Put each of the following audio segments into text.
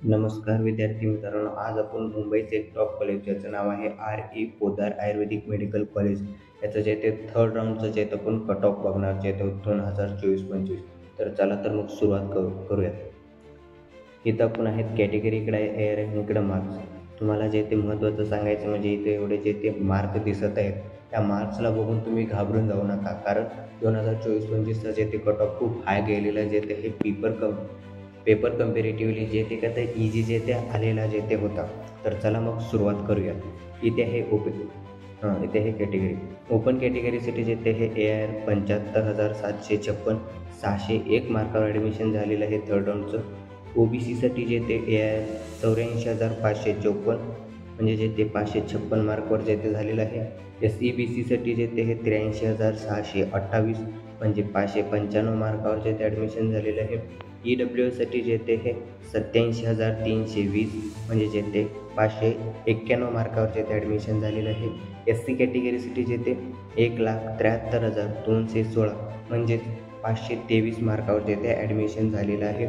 नमस्कार विद्यार्थी मित्रांनो, आज आपण मुंबईचे एक टॉप कॉलेज ज्याचं नाव आहे R.E. पोद्दार आयुर्वेदिक मेडिकल कॉलेज. याचं जे ते थर्ड राऊंडचं जे आपण कट ऑफ बघणार जे 2024-25. तर चला तर मग सुरुवात करूयात. इथं आपण आहेत कॅटेगरी, इकडे आहे एअर आणि इकडं मार्क्स. तुम्हाला जे ते महत्त्वाचं सांगायचं म्हणजे इथे एवढे जे ते मार्क दिसत आहेत, त्या मार्क्सला बघून तुम्ही घाबरून जाऊ नका. कारण 2024-25चं जे ते कट ऑफ खूप हाय गेलेलं जे ते हे पेपर कम्पॅरेटिव्हली जे ते काय तर इझी जे ते आलेला जे ते होता. तर चला मग सुरुवात करूया. इथे आहे इथे आहे कॅटेगरी. ओपन कॅटेगरीसाठी जे ते हे AR 75,756 601 मार्कावर ॲडमिशन झालेलं आहे थर्ड राऊंडचं. OBCसाठी जे ते AR 84,554 म्हणजे जे ते 556 मार्कवर जे ते झालेलं आहे. SEBCसाठी जे ते हे 83,628 म्हणजे 595 मार्कावर जे ते ॲडमिशन झालेलं आहे. EWSसाठी जे ते हे 87,320 म्हणजे जे ते 591 मार्कावर जे ते ॲडमिशन झालेलं आहे. SC कॅटेगरीसाठी जे ते 1,73,216 म्हणजेच 523 मार्कावर जे ते ॲडमिशन झालेलं आहे.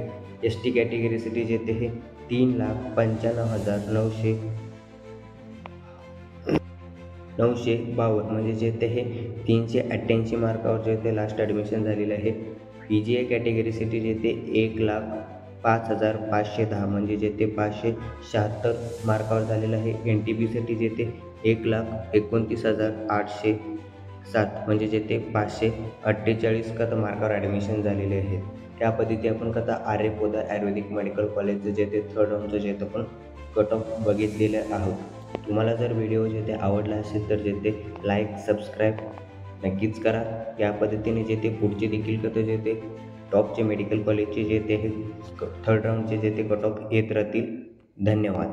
ST कॅटेगरीसाठी जे ते हे 3,95,952 म्हणजे जे ते हे 388 मार्कावर जे ते लास्ट ॲडमिशन झालेलं आहे. PGI कॅटेगरीसाठी जे ते 1,05,510 म्हणजे जे ते 576 मार्कावर झालेलं आहे. NTPसाठी जे ते 1,29,807 म्हणजे जे ते 548 मार्कावर ॲडमिशन झालेले आहे. त्या पद्धती आपण R.E. पोद्दार आयुर्वेदिक मेडिकल कॉलेजचं जे ते थर्ड राऊंडचं जे ते आपण कट ऑफ बघितलेलं आहोत. तुम्हाला जर व्हिडिओ जे ते आवडला असेल तर जे ते लाईक सबस्क्राईब नक्कीच करा. या पद्धतीने जे ते पुढचे देखील जे ते टॉपचे मेडिकल कॉलेजचे जे ते हे थर्ड राऊंडचे जे ते कट ऑफ येत राहतील. धन्यवाद.